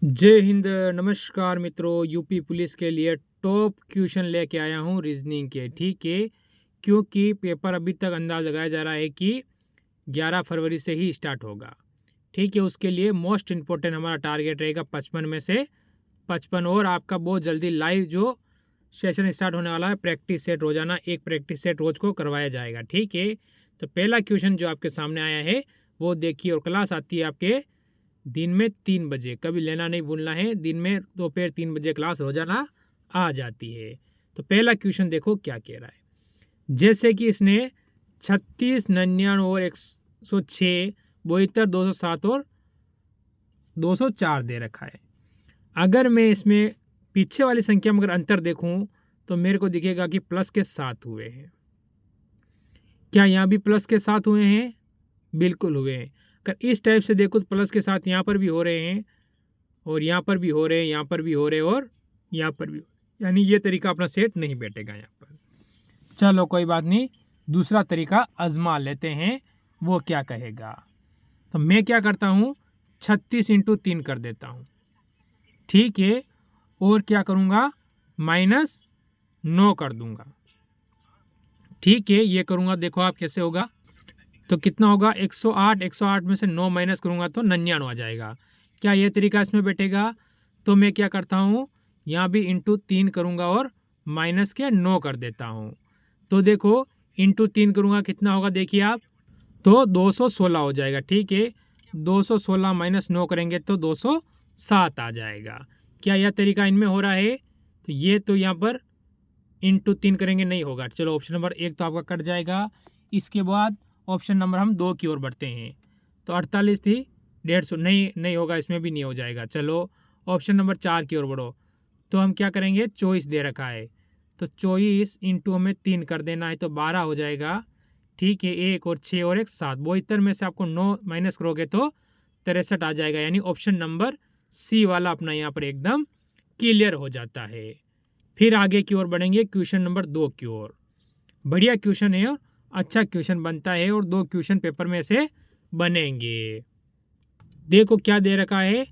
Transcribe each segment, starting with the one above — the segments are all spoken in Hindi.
जय हिंद। नमस्कार मित्रों, यूपी पुलिस के लिए टॉप क्वेश्चन लेके आया हूँ रीजनिंग के। ठीक है, क्योंकि पेपर अभी तक अंदाज लगाया जा रहा है कि 11 फरवरी से ही स्टार्ट होगा। ठीक है, उसके लिए मोस्ट इम्पोर्टेंट हमारा टारगेट रहेगा 55 में से 55, और आपका बहुत जल्दी लाइव जो सेशन स्टार्ट होने वाला है, प्रैक्टिस सेट रोजाना एक प्रैक्टिस सेट रोज को करवाया जाएगा। ठीक है, तो पहला क्वेश्चन जो आपके सामने आया है वो देखिए, और क्लास आती है आपके दिन में 3 बजे, कभी लेना नहीं भूलना है। दिन में दोपहर 3 बजे क्लास रोजाना आ जाती है। तो पहला क्वेश्चन देखो क्या कह रहा है। जैसे कि इसने 36, 99 और 106, 72, 207 और 204 दे रखा है। अगर मैं इसमें पीछे वाली संख्या में अगर अंतर देखूं तो मेरे को दिखेगा कि प्लस के 7 हुए हैं। क्या यहाँ भी प्लस के 7 हुए हैं? बिल्कुल हुए हैं। अगर इस टाइप से देखो तो प्लस के साथ यहाँ पर भी हो रहे हैं, और यहाँ पर भी हो रहे हैं, यहाँ पर भी हो रहे हैं, और यहाँ पर भी, यानी ये तरीका अपना सेट नहीं बैठेगा यहाँ पर। चलो कोई बात नहीं, दूसरा तरीका आजमा लेते हैं, वो क्या कहेगा। तो मैं क्या करता हूँ, 36 × 3 कर देता हूँ। ठीक है, और क्या करूँगा, -9 कर दूंगा। ठीक है, ये करूँगा, देखो आप कैसे होगा। तो कितना होगा, 108, 108 में से 9 माइनस करूँगा तो 99 आ जाएगा। क्या ये तरीका इसमें बैठेगा? तो मैं क्या करता हूँ, यहाँ भी ×3 करूँगा और माइनस के 9 कर देता हूँ। तो देखो ×3 करूँगा कितना होगा, देखिए आप, तो 216 हो जाएगा। ठीक है, 216 - 9 करेंगे तो 207 आ जाएगा। क्या यह तरीका इनमें हो रहा है? तो ये तो यहाँ पर ×3 करेंगे नहीं होगा। चलो ऑप्शन नंबर 1 तो आपका कट जाएगा। इसके बाद ऑप्शन नंबर हम 2 की ओर बढ़ते हैं। तो 48 थी, 150 नहीं होगा, इसमें भी नहीं हो जाएगा। चलो ऑप्शन नंबर 4 की ओर बढ़ो। तो हम क्या करेंगे, 24 दे रखा है, तो 24 × हमें 3 कर देना है तो 12 हो जाएगा। ठीक है, 1 और 6 और 1 7, 72 में से आपको 9 माइनस करोगे तो 63 आ जाएगा। यानी ऑप्शन नंबर सी वाला अपना यहाँ पर एकदम क्लियर हो जाता है। फिर आगे की ओर बढ़ेंगे, क्वेश्चन नंबर 2 की ओर। बढ़िया क्वेश्चन है और अच्छा क्वेश्चन बनता है, और 2 क्वेश्चन पेपर में से बनेंगे। देखो क्या दे रखा है,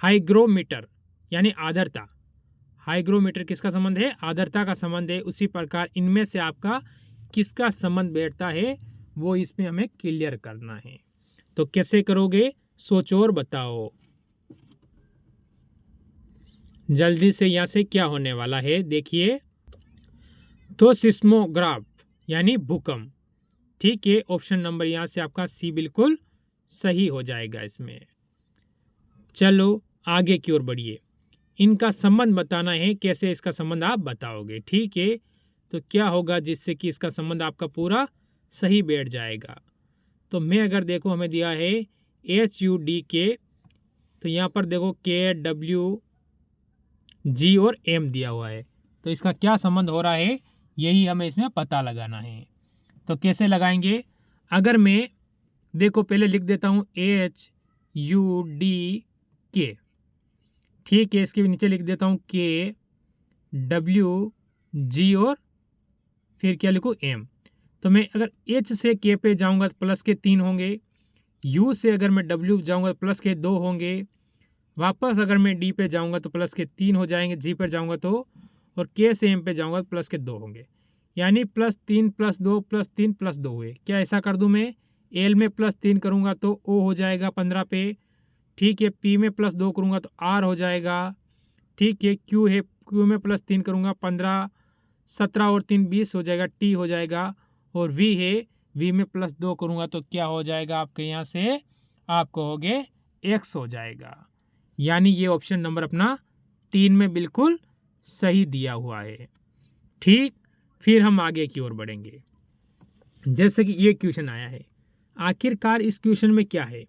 हाइग्रोमीटर यानी आर्द्रता। हाइग्रोमीटर किसका संबंध है? आर्द्रता का संबंध है। उसी प्रकार इनमें से आपका किसका संबंध बैठता है वो इसमें हमें क्लियर करना है। तो कैसे करोगे, सोचो और बताओ जल्दी से। यहाँ से क्या होने वाला है देखिए, तो सिस्मोग्राफ यानी भूकंप। ठीक है, ऑप्शन नंबर यहाँ से आपका सी बिल्कुल सही हो जाएगा इसमें। चलो आगे की ओर बढ़िए, इनका संबंध बताना है। कैसे इसका संबंध आप बताओगे? ठीक है, तो क्या होगा जिससे कि इसका संबंध आपका पूरा सही बैठ जाएगा। तो मैं अगर देखो, हमें दिया है HUDK, तो यहाँ पर देखो KWG और M दिया हुआ है, तो इसका क्या संबंध हो रहा है यही हमें इसमें पता लगाना है। तो कैसे लगाएंगे, अगर मैं देखो पहले लिख देता हूँ HUDK। ठीक है, इसके नीचे लिख देता हूँ KWG और फिर क्या लिखूँ, M। तो मैं अगर H से K पे जाऊँगा तो प्लस के 3 होंगे, U से अगर मैं W जाऊँगा तो प्लस के 2 होंगे, वापस अगर मैं D पे जाऊँगा तो प्लस के 3 हो जाएंगे, G पर जाऊँगा तो, और K से M पे जाऊँगा तो प्लस के 2 होंगे। यानी +3 +2 +3 +2 हुए। क्या ऐसा कर दूँ मैं, L में +3 करूँगा तो O हो जाएगा 15 पे। ठीक है, P में +2 करूँगा तो R हो जाएगा। ठीक है, Q है, Q में +3 करूँगा 15, 17 और 3 20 हो जाएगा, T हो जाएगा। और V है, V में +2 करूँगा तो क्या हो जाएगा आपके यहाँ से, आपको हो गए X हो जाएगा। यानी ये ऑप्शन नंबर अपना 3 में बिल्कुल सही दिया हुआ है। ठीक, फिर हम आगे की ओर बढ़ेंगे। जैसे कि ये क्वेश्चन आया है, आखिरकार इस क्वेश्चन में क्या है।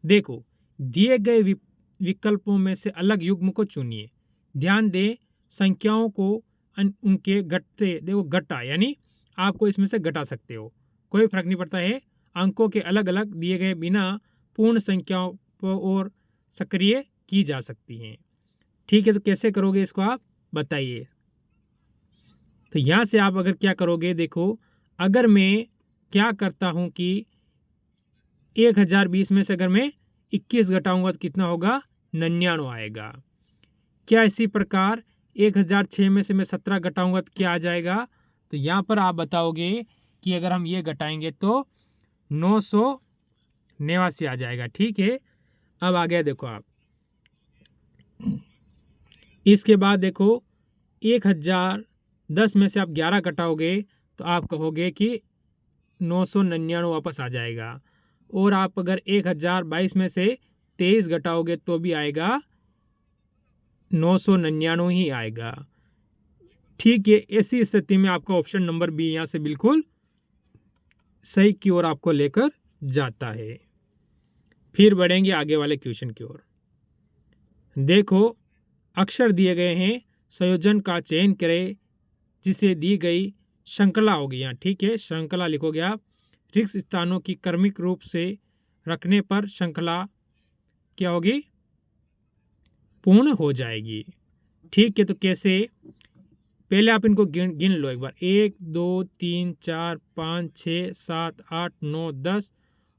देखो, दिए गए विकल्पों में से अलग युग्म को चुनिए। ध्यान दें, संख्याओं को उनके घटते, देखो घटा यानी आपको इसमें से घटा सकते हो, कोई फर्क नहीं पड़ता है। अंकों के अलग अलग दिए गए बिना पूर्ण संख्याओं को और सक्रिय की जा सकती हैं। ठीक है, तो कैसे करोगे इसको आप बताइए। तो यहाँ से आप अगर क्या करोगे, देखो अगर मैं क्या करता हूँ कि 1020 में से अगर मैं 21 घटाऊंगा तो कितना होगा, 99 आएगा। क्या इसी प्रकार 1006 में से मैं 17 घटाऊंगा तो क्या आ जाएगा? तो यहाँ पर आप बताओगे कि अगर हम ये घटाएंगे तो 989 आ जाएगा। ठीक है, अब आ गया देखो आप, इसके बाद देखो 1010 में से आप 11 घटाओगे तो आप कहोगे कि 999 वापस आ जाएगा। और आप अगर 1022 में से 23 घटाओगे तो भी आएगा 999 ही आएगा। ठीक है, ऐसी स्थिति में आपका ऑप्शन नंबर बी यहाँ से बिल्कुल सही की ओर आपको लेकर जाता है। फिर बढ़ेंगे आगे वाले क्वेश्चन की ओर। देखो, अक्षर दिए गए हैं, संयोजन का चयन करें जिसे दी गई श्रृंखला होगी यहाँ। ठीक है, श्रृंखला लिखोगे आप। रिक्त स्थानों की क्रमिक रूप से रखने पर श्रृंखला क्या होगी? पूर्ण हो जाएगी। ठीक है, तो कैसे? पहले आप इनको गिन लो एक बार। 1 2 3 4 5 6 7 8 9 10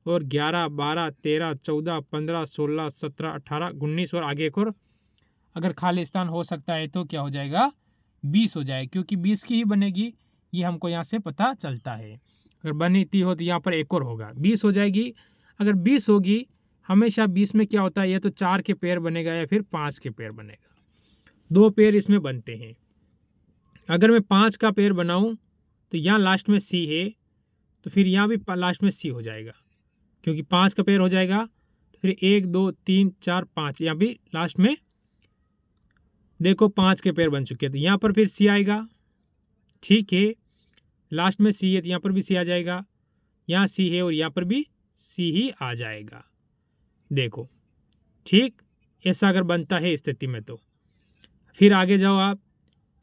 और 11 12 13 14 15 16 17 18 19 और आगे एक और अगर खाली स्थान हो सकता है तो क्या हो जाएगा? 20 हो जाएगा, क्योंकि 20 की ही बनेगी, ये हमको यहाँ से पता चलता है। अगर बनती हो तो यहाँ पर एक और होगा, 20 हो जाएगी। अगर 20 होगी, हमेशा 20 में क्या होता है, या तो 4 के पेयर बनेगा या फिर 5 के पेयर बनेगा। 2 पेयर इसमें बनते हैं। अगर मैं 5 का पेयर बनाऊं तो यहाँ लास्ट में सी है, तो फिर यहाँ भी लास्ट में सी हो जाएगा, क्योंकि 5 का पेयर हो जाएगा। तो फिर 1 2 3 4 5, यहाँ भी लास्ट में देखो 5 के पेयर बन चुके हैं, तो यहाँ पर फिर सी आएगा। ठीक है, लास्ट में सी है तो यहाँ पर भी सी आ जाएगा, यहाँ सी है और यहाँ पर भी सी ही आ जाएगा। देखो, ठीक, ऐसा अगर बनता है स्थिति में तो फिर आगे जाओ आप।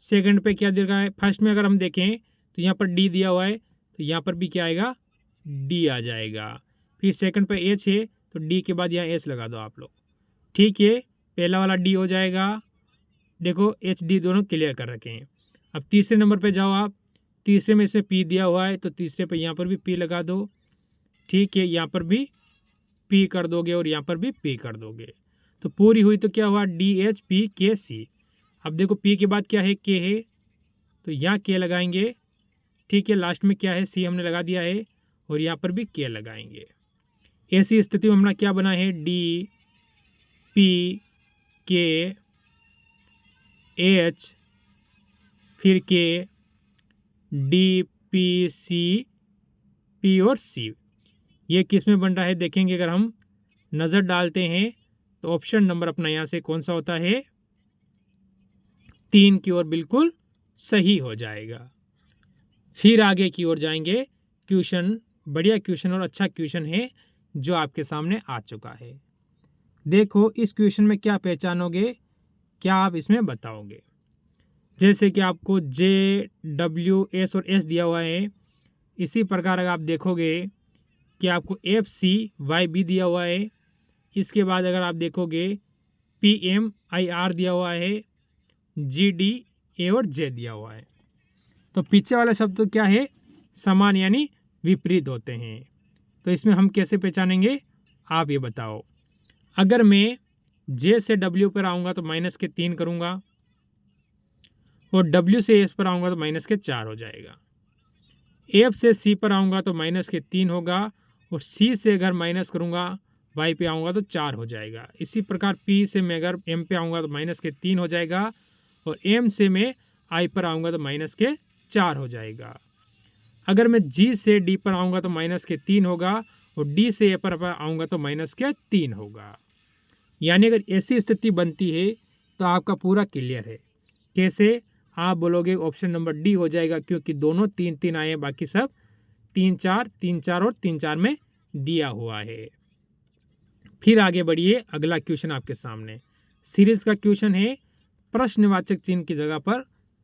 सेकंड पे क्या दिया है? फर्स्ट में अगर हम देखें तो यहाँ पर डी दिया हुआ है, तो यहाँ पर भी क्या आएगा? डी आ जाएगा। फिर सेकंड पे एच है तो डी के बाद यहाँ एच लगा दो आप लोग। ठीक है, पहला वाला डी हो जाएगा। देखो एच डी दोनों क्लियर कर रखे हैं। अब तीसरे नंबर पे जाओ आप। तीसरे में इसमें पी दिया हुआ है तो तीसरे पे यहाँ पर भी पी लगा दो। ठीक है, यहाँ पर भी पी कर दोगे और यहाँ पर भी पी कर दोगे, तो पूरी हुई। तो क्या हुआ? डी एच पी के सी। अब देखो पी के बाद क्या है? के है, तो यहाँ के लगाएंगे। ठीक है, लास्ट में क्या है? सी हमने लगा दिया है और यहाँ पर भी के लगाएंगे। ऐसी स्थिति में हमारा क्या बना है? डी पी के एच फिर के डी पी सी पी और सी। ये किस में बन रहा है देखेंगे। अगर हम नज़र डालते हैं तो ऑप्शन नंबर अपना यहाँ से कौन सा होता है? 3 की ओर बिल्कुल सही हो जाएगा। फिर आगे की ओर जाएंगे। क्वेश्चन बढ़िया क्वेश्चन और अच्छा क्वेश्चन है जो आपके सामने आ चुका है। देखो, इस क्वेश्चन में क्या पहचानोगे, क्या आप इसमें बताओगे? जैसे कि आपको जे डब्ल्यू एस और एस दिया हुआ है, इसी प्रकार अगर आप देखोगे कि आपको एफ सी वाई बी दिया हुआ है। इसके बाद अगर आप देखोगे पी एम आई आर दिया हुआ है, जी डी ए और जे दिया हुआ है। तो पीछे वाला शब्द तो क्या है? समान यानी विपरीत होते हैं। तो इसमें हम कैसे पहचानेंगे, आप ये बताओ। अगर मैं जे से डब्ल्यू पर आऊँगा तो माइनस के 3 करूँगा और डब्ल्यू से एस पर आऊँगा तो माइनस के 4 हो जाएगा। एफ से सी पर आऊँगा तो माइनस के 3 होगा और सी से अगर माइनस करूँगा वाई पे आऊँगा तो 4 हो जाएगा। इसी प्रकार पी से मैं अगर एम पे आऊँगा तो माइनस के 3 हो जाएगा और एम से मैं आई पर आऊँगा तो माइनस के 4 हो जाएगा। अगर मैं जी से डी पर आऊँगा तो माइनस के 3 होगा और डी से ए पर आऊँगा तो माइनस के 3 होगा। यानी अगर ऐसी स्थिति बनती है तो आपका पूरा क्लियर है। कैसे? आप बोलोगे ऑप्शन नंबर डी हो जाएगा, क्योंकि दोनों 3 3 आए हैं, बाकी सब 3 4 3 4 और 3 4 में दिया हुआ है। फिर आगे बढ़िए, अगला क्वेश्चन आपके सामने सीरीज का क्वेश्चन है। प्रश्नवाचक चिन्ह की जगह पर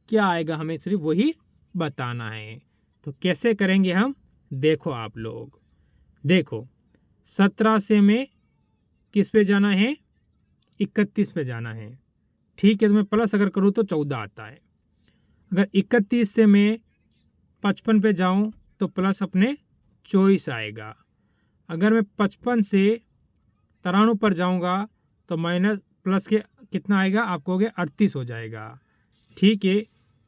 क्या आएगा हमें सिर्फ वही बताना है। तो कैसे करेंगे हम, देखो आप लोग। देखो 17 से मैं किस पे जाना है? 31 पे जाना है। ठीक है, तो मैं प्लस अगर करूँ तो 14 आता है। अगर 31 से मैं 55 पे जाऊँ तो प्लस अपने 24 आएगा। अगर मैं 55 से 93 पर जाऊँगा तो माइनस प्लस के कितना आएगा, आपको हो गया 38 हो जाएगा। ठीक है,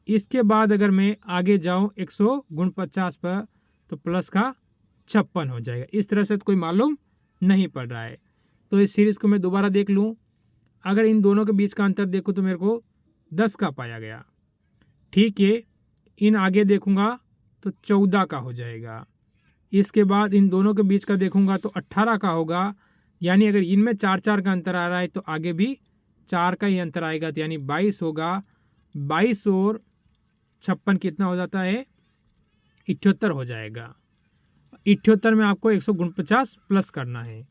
इसके बाद अगर मैं आगे जाऊँ 149 पर तो प्लस का 56 हो जाएगा। इस तरह से तो कोई मालूम नहीं पड़ रहा है। तो इस सीरीज़ को मैं दोबारा देख लूँ, अगर इन दोनों के बीच का अंतर देखूँ तो मेरे को 10 का पाया गया। ठीक है, इन आगे देखूँगा तो 14 का हो जाएगा। इसके बाद इन दोनों के बीच का देखूँगा तो 18 का होगा, यानी अगर इनमें 4-4 का अंतर आ रहा है तो आगे भी 4 का ही अंतर आएगा, तो यानी 22 होगा। 22 और 56 कितना हो जाता है, 78 हो जाएगा। 78 में आपको 149 प्लस करना है,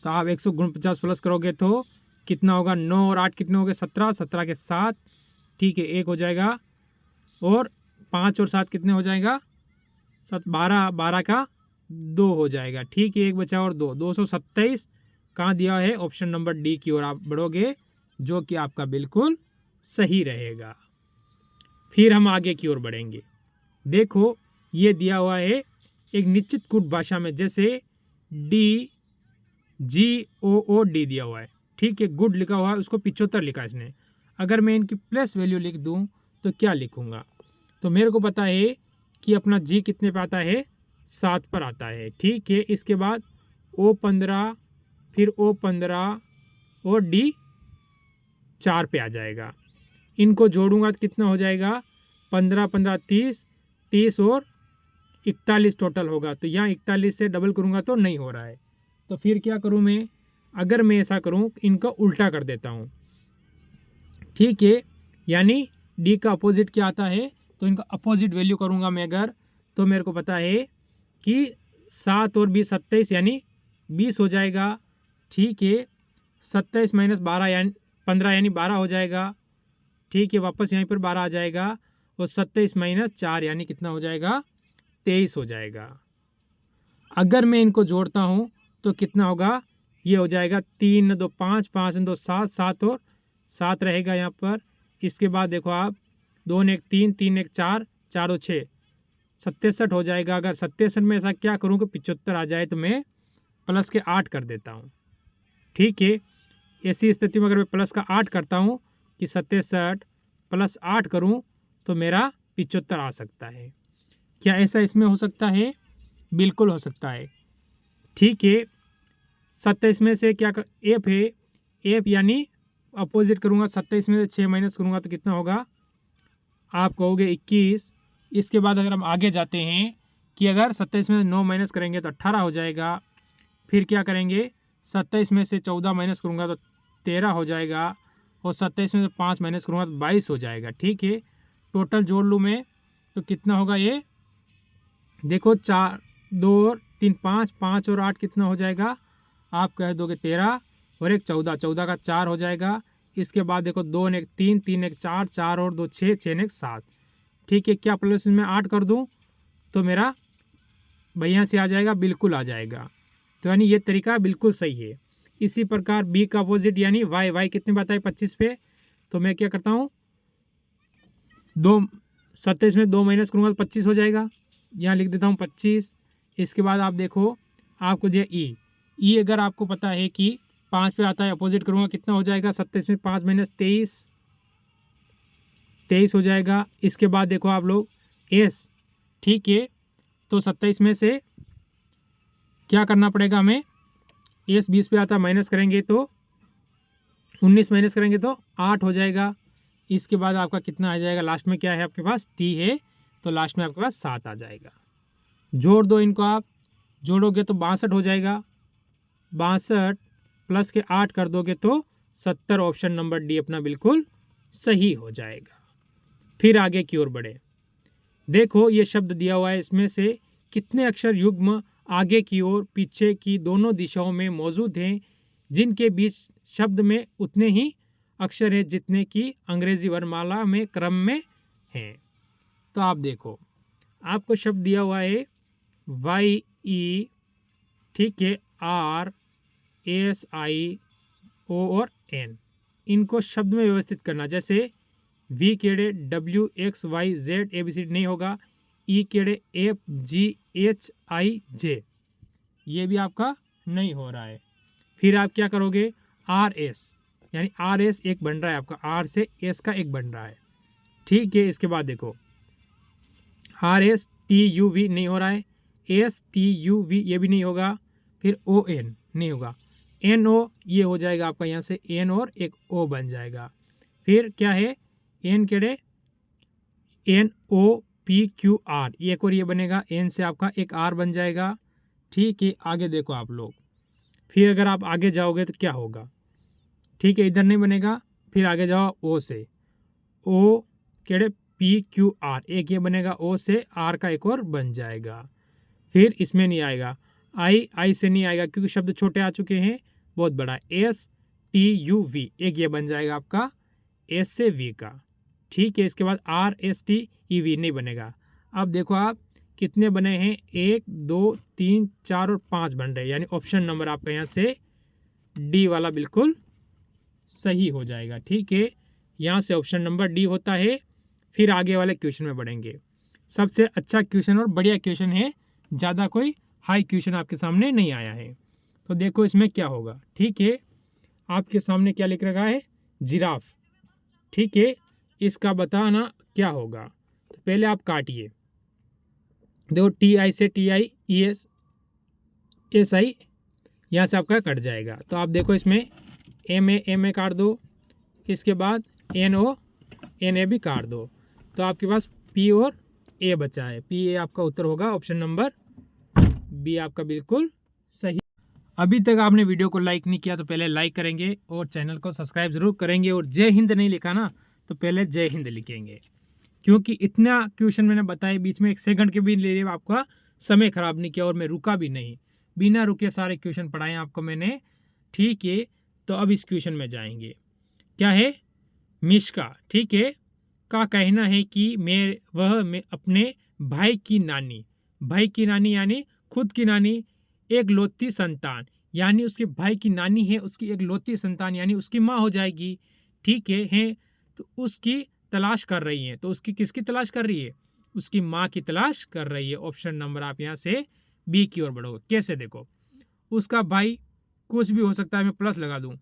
तो आप 149 प्लस करोगे तो कितना होगा, 9 और 8 कितने हो गए, 17, 17 के 7, ठीक है 1 हो जाएगा, और 5 और 7 कितने हो जाएगा, 12, 12 का 2 हो जाएगा। ठीक है, 1 बचा और 2, 227 कहाँ दिया है, ऑप्शन नंबर डी की ओर आप बढ़ोगे, जो कि आपका बिल्कुल सही रहेगा। फिर हम आगे की ओर बढ़ेंगे। देखो ये दिया हुआ है एक निश्चित कूट भाषा में, जैसे DGOOD दिया हुआ है। ठीक है, गुड लिखा हुआ है, उसको 75 लिखा है इसने। अगर मैं इनकी प्लस वैल्यू लिख दूं तो क्या लिखूंगा, तो मेरे को पता है कि अपना जी कितने पे आता है, 7 पर आता है। ठीक है, इसके बाद O15, फिर O15 और D 4 पे आ जाएगा। इनको जोड़ूंगा तो कितना हो जाएगा, 15, 15, 30, 30 और 41 टोटल होगा। तो यहाँ 41 से डबल करूँगा तो नहीं हो रहा है, तो फिर क्या करूँ मैं, अगर मैं ऐसा करूँ इनका उल्टा कर देता हूँ। ठीक है, यानी डी का अपोजिट क्या आता है, तो इनका अपोजिट वैल्यू करूँगा मैं अगर, तो मेरे को पता है कि 7 और 20 27, यानी 20 हो जाएगा। ठीक है, 27 माइनस 12 यानी 15, यानी 12 हो जाएगा। ठीक है, वापस यहीं पर 12 आ जाएगा, और 27 माइनस 4 यानी कितना हो जाएगा, 23 हो जाएगा। अगर मैं इनको जोड़ता हूँ तो कितना होगा, ये हो जाएगा 3 2 5, 5 2 7, 7 और 7 रहेगा यहाँ पर। इसके बाद देखो आप 2 1 3, 3 1 4, 4 और 6, 67 हो जाएगा। अगर 67 में ऐसा क्या करूँ कि 75 आ जाए, तो मैं प्लस के 8 कर देता हूँ। ठीक है, ऐसी स्थिति में अगर मैं प्लस का 8 करता हूँ कि 67 प्लस 8 करूँ तो मेरा 75 आ सकता है। क्या ऐसा इसमें हो सकता है, बिल्कुल हो सकता है। ठीक है, 27 में से क्या एफ है, एफ यानी अपोजिट करूँगा, 27 में से 6 माइनस करूँगा तो कितना होगा, आप कहोगे 21। इसके बाद अगर हम आगे जाते हैं कि अगर 27 में से 9 माइनस करेंगे तो 18 हो जाएगा। फिर क्या करेंगे, 27 में से 14 माइनस करूँगा तो 13 हो जाएगा, और 27 में से 5 माइनस करूँगा तो 22 हो जाएगा। ठीक है, टोटल जोड़ लूँ मैं तो कितना होगा, ये देखो 4 2 और 3 5, 5 और 8 कितना हो जाएगा, आप कह दोगे 13, और एक 14, 14 का 4 हो जाएगा। इसके बाद देखो 2 1 3, 3 1 4, 4 और 2 6, 6 1 7। ठीक है, क्या प्लस में 8 कर दूं तो मेरा बढ़िया से आ जाएगा, बिल्कुल आ जाएगा। तो यानी ये तरीका बिल्कुल सही है। इसी प्रकार बी का अपोजिट यानी वाई, वाई कितने बताए 25 पे, तो मैं क्या करता हूँ, 27 में 2 माइनस करूँगा तो 25 हो जाएगा, यहाँ लिख देता हूँ 25। इसके बाद आप देखो आपको दिया ई अगर आपको पता है कि 5 पे आता है, अपोजिट करूँगा कितना हो जाएगा, 27 में 5 माइनस 23, 23 हो जाएगा। इसके बाद देखो आप लोग एस, ठीक है, तो 27 में से क्या करना पड़ेगा हमें, एस 20 पे आता है, माइनस करेंगे तो 19 माइनस करेंगे तो 8 हो जाएगा। इसके बाद आपका कितना आ जाएगा, लास्ट में क्या है आपके पास, टी है, तो लास्ट में आपके पास 7 आ जाएगा। जोड़ दो इनको, आप जोड़ोगे तो 62 हो जाएगा। 62 प्लस के 8 कर दोगे तो 70, ऑप्शन नंबर डी अपना बिल्कुल सही हो जाएगा। फिर आगे की ओर बढ़े। देखो ये शब्द दिया हुआ है, इसमें से कितने अक्षर युग्म आगे की ओर पीछे की दोनों दिशाओं में मौजूद हैं, जिनके बीच शब्द में उतने ही अक्षर हैं जितने की अंग्रेजी वर्णमाला में क्रम में हैं। तो आप देखो आपको शब्द दिया हुआ है वाई ई, ठीक है, आर एस आई ओ और एन, इनको शब्द में व्यवस्थित करना। जैसे वी केड़े W X Y Z A B C D नहीं होगा, ई केड़े एफ जी एच आई जे, ये भी आपका नहीं हो रहा है। फिर आप क्या करोगे, आर एस, यानी आर एस एक बन रहा है आपका, आर से एस का एक बन रहा है, ठीक है। इसके बाद देखो R S T U V नहीं हो रहा है, एस टी यू वी ये भी नहीं होगा, फिर ओ एन नहीं होगा, एन ओ ये हो जाएगा आपका, यहाँ से एन और एक ओ बन जाएगा। फिर क्या है एन केड़े N O P Q R, एक और ये बनेगा, एन से आपका एक आर बन जाएगा, ठीक है। आगे देखो आप लोग, फिर अगर आप आगे जाओगे तो क्या होगा, ठीक है, इधर नहीं बनेगा, फिर आगे जाओ ओ से, ओ केड़े पी क्यू आर एक ये बनेगा, ओ से आर का एक और बन जाएगा। फिर इसमें नहीं आएगा आई, आई से नहीं आएगा क्योंकि शब्द छोटे आ चुके हैं, बहुत बड़ा, एस टी यू वी एक ये बन जाएगा आपका, एस से वी का, ठीक है। इसके बाद are S T E V नहीं बनेगा। अब देखो आप कितने बने हैं, 1 2 3 4 और 5 बन रहे हैं, यानी ऑप्शन नंबर आपका यहाँ से डी वाला बिल्कुल सही हो जाएगा, ठीक है। यहाँ से ऑप्शन नंबर डी होता है। फिर आगे वाले क्वेश्चन में बढ़ेंगे। सबसे अच्छा क्वेश्चन और बढ़िया क्वेश्चन है, ज़्यादा कोई हाई क्वेश्चन आपके सामने नहीं आया है। तो देखो इसमें क्या होगा, ठीक है। आपके सामने क्या लिख रखा है, जिराफ, ठीक है। इसका बताना क्या होगा, तो पहले आप काटिए, देखो टी आई से T I E S S I यहाँ से आपका कट जाएगा, तो आप देखो इसमें एम ए काट दो, इसके बाद एन ए भी काट दो, तो आपके पास पी और ए बचा है, पी ए आपका उत्तर होगा ऑप्शन नंबर बी आपका बिल्कुल सही। अभी तक आपने वीडियो को लाइक नहीं किया तो पहले लाइक करेंगे और चैनल को सब्सक्राइब जरूर करेंगे, और जय हिंद नहीं लिखा ना तो पहले जय हिंद लिखेंगे, क्योंकि इतना क्वेश्चन मैंने बताया, बीच में 1 सेकंड के भी लिए आपका समय खराब नहीं किया और मैं रुका भी नहीं, बिना रुके सारे क्वेश्चन पढ़ाए आपको मैंने, ठीक है। तो अब इस क्वेश्चन में जाएंगे, क्या है, मिश्का, ठीक है, का कहना है कि मैं अपने भाई की नानी यानी खुद की नानी, एक लौती संतान, यानी उसके भाई की नानी है, उसकी एक लौती संतान यानी उसकी माँ हो जाएगी, ठीक है, तो उसकी तलाश कर रही है, तो उसकी किसकी तलाश कर रही है, उसकी माँ की तलाश कर रही है। ऑप्शन नंबर आप यहाँ से बी की ओर बढ़ोगे। कैसे, देखो उसका भाई कुछ भी हो सकता है, मैं प्लस लगा दूँ,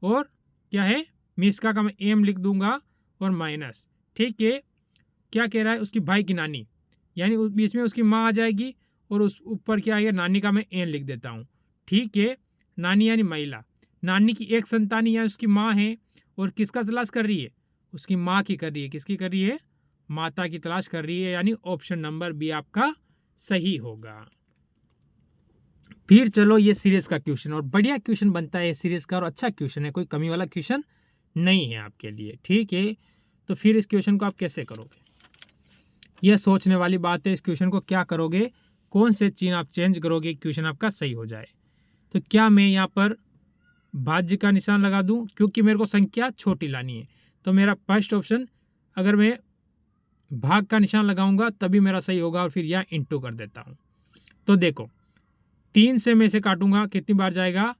और क्या है मिस्का का मैं एम लिख दूंगा और माइनस, ठीक है। क्या कह रहा है, उसकी भाई की नानी, यानी बीच में उसकी माँ आ जाएगी, और उस ऊपर क्या है नानी का मैं एन लिख देता हूँ, ठीक है। नानी यानी महिला, नानी की एक संतान यानी उसकी माँ है, और किसका तलाश कर रही है, उसकी माँ की कर रही है, किसकी कर रही है, माता की तलाश कर रही है, यानी ऑप्शन नंबर बी आपका सही होगा। फिर चलो ये सीरीज का क्वेश्चन, और बढ़िया क्वेश्चन बनता है सीरीज का, और अच्छा क्वेश्चन है, कोई कमी वाला क्वेश्चन नहीं है आपके लिए, ठीक है। तो फिर इस क्वेश्चन को आप कैसे करोगे, यह सोचने वाली बात है। इस क्वेश्चन को क्या करोगे, कौन से चिन्ह आप चेंज करोगे, क्वेश्चन आपका सही हो जाए। तो क्या मैं यहाँ पर भाज्य का निशान लगा दूं, क्योंकि मेरे को संख्या छोटी लानी है, तो मेरा फर्स्ट ऑप्शन, अगर मैं भाग का निशान लगाऊंगा तभी मेरा सही होगा, और फिर यहाँ इंटू कर देता हूँ। तो देखो 3 से मैं इसे काटूंगा, कितनी बार जाएगा,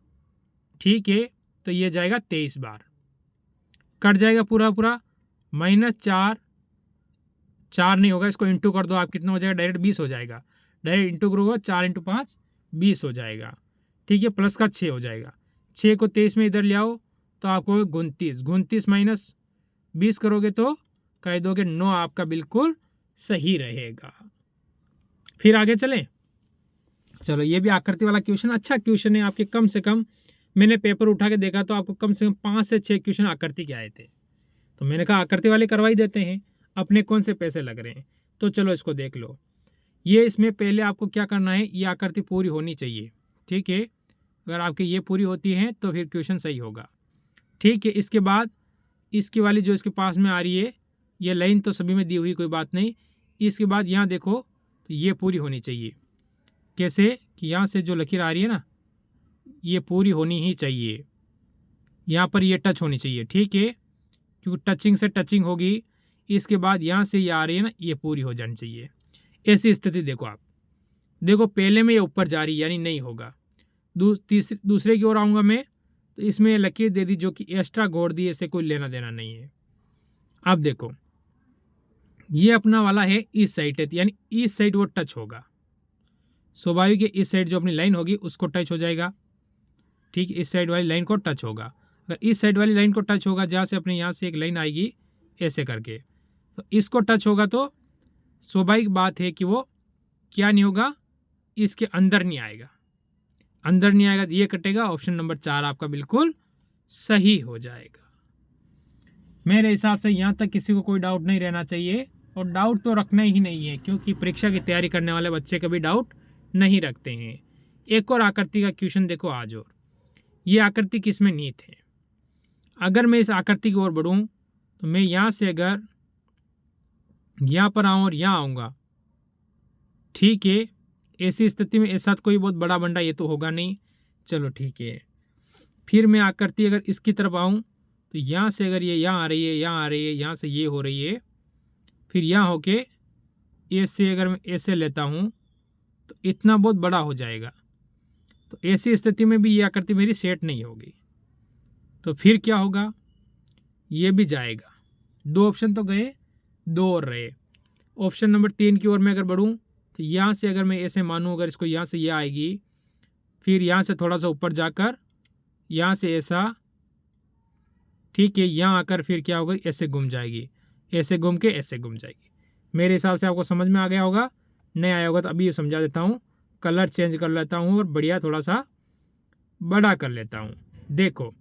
ठीक है, तो ये जाएगा 23 बार, कट जाएगा पूरा पूरा, -4, 4 नहीं होगा, इसको इंटू कर दो आप, कितना हो जाएगा, डायरेक्ट 20 हो जाएगा, डायरेक्ट इंटू करोगे 4 × 5 20 हो जाएगा, ठीक है। प्लस का 6 हो जाएगा, 6 को 23 में इधर ले आओ तो आपको 29, 29 माइनस 20 करोगे तो कह दोगे 9 आपका बिल्कुल सही रहेगा। फिर आगे चलें, चलो ये भी आकृति वाला क्वेश्चन अच्छा क्वेश्चन है आपके, कम से कम मैंने पेपर उठा के देखा तो आपको कम से कम 5 से 6 क्वेश्चन आकृति के आए थे, तो मैंने कहा आकृति वाले करवाई देते हैं, अपने कौन से पैसे लग रहे हैं। तो चलो इसको देख लो, ये इसमें पहले आपको क्या करना है, ये आकृति पूरी होनी चाहिए, ठीक है। अगर आपकी ये पूरी होती है तो फिर क्वेश्चन सही होगा, ठीक है। इसके बाद इसकी वाली जो इसके पास में आ रही है, ये लाइन तो सभी में दी हुई, कोई बात नहीं। इसके बाद यहाँ देखो तो ये पूरी होनी चाहिए, कैसे कि यहाँ से जो लकीर आ रही है ना, ये पूरी होनी ही चाहिए, यहाँ पर ये टच होनी चाहिए, ठीक है, क्योंकि टचिंग से टचिंग होगी। इसके बाद यहाँ से ये आ रही है ना, ये पूरी हो जानी चाहिए। ऐसी स्थिति देखो आप, देखो पहले में ये ऊपर जा रही यानी नहीं होगा, दूसरे की ओर आऊँगा मैं तो इसमें लकीर दे दी जो कि एक्स्ट्रा गोड़ दी, इससे कोई लेना देना नहीं है। अब देखो ये अपना वाला है इस साइड है, यानी इस साइड वो टच होगा, स्वाभाविक है इस साइड जो अपनी लाइन होगी उसको टच हो जाएगा, ठीक, इस साइड वाली लाइन को टच होगा। अगर इस साइड वाली लाइन को टच होगा, जहाँ से अपने यहाँ से एक लाइन आएगी ऐसे करके, तो इसको टच होगा तो स्वाभाविक बात है कि वो क्या नहीं होगा, इसके अंदर नहीं आएगा। अंदर नहीं आएगा तो ये कटेगा। ऑप्शन नंबर 4 आपका बिल्कुल सही हो जाएगा। मेरे हिसाब से यहाँ तक किसी को कोई डाउट नहीं रहना चाहिए, और डाउट तो रखना ही नहीं है, क्योंकि परीक्षा की तैयारी करने वाले बच्चे कभी डाउट नहीं रखते हैं। एक और आकृति का क्वेश्चन देखो आज, और ये आकृति किस में निहित है। अगर मैं इस आकृति की ओर बढ़ूँ तो मैं यहाँ से अगर यहाँ पर आऊँ और यहाँ आऊँगा, ठीक है, ऐसी स्थिति में ऐसा कोई बहुत बड़ा बंडा ये तो होगा नहीं, चलो ठीक है। फिर मैं आकृति अगर इसकी तरफ आऊँ तो यहाँ से अगर ये यहाँ आ रही है, यहाँ आ रही है, यहाँ से ये हो रही है, फिर यहाँ होके ऐसे अगर मैं ऐसे लेता हूँ तो इतना बहुत बड़ा हो जाएगा। तो ऐसी स्थिति में भी ये आकृति मेरी सेट नहीं होगी, तो फिर क्या होगा, ये भी जाएगा। 2 ऑप्शन तो गए, 2 और रहे। ऑप्शन नंबर 3 की ओर मैं अगर बढ़ूँ तो यहाँ से अगर मैं ऐसे मानूँ, अगर इसको यहाँ से ये आएगी, फिर यहाँ से थोड़ा सा ऊपर जाकर यहाँ से ऐसा, ठीक है, यहाँ आकर फिर क्या होगा, ऐसे घूम जाएगी, ऐसे घूम के ऐसे घूम जाएगी। मेरे हिसाब से आपको समझ में आ गया होगा। नहीं आया होगा तो अभी समझा देता हूँ। कलर चेंज कर लेता हूँ और बढ़िया थोड़ा सा बड़ा कर लेता हूँ। देखो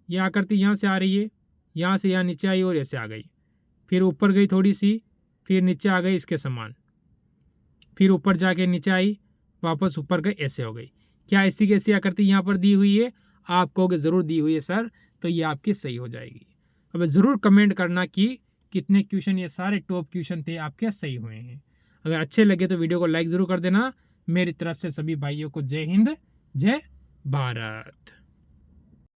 ये आकृति यहाँ से आ रही है, यहाँ से यहाँ नीचे आई और ऐसे आ गई, फिर ऊपर गई थोड़ी सी, फिर नीचे आ गई इसके समान, फिर ऊपर जाके नीचे आई, वापस ऊपर गई, ऐसे हो गई। क्या ऐसी कैसी आकृति यहाँ पर दी हुई है? आप कहोगे ज़रूर दी हुई है सर, तो ये आपकी सही हो जाएगी। अब ज़रूर कमेंट करना कि कितने क्वेश्चन, ये सारे टॉप क्वेश्चन थे आपके सही हुए हैं। अगर अच्छे लगे तो वीडियो को लाइक ज़रूर कर देना। मेरी तरफ से सभी भाइयों को जय हिंद, जय भारत।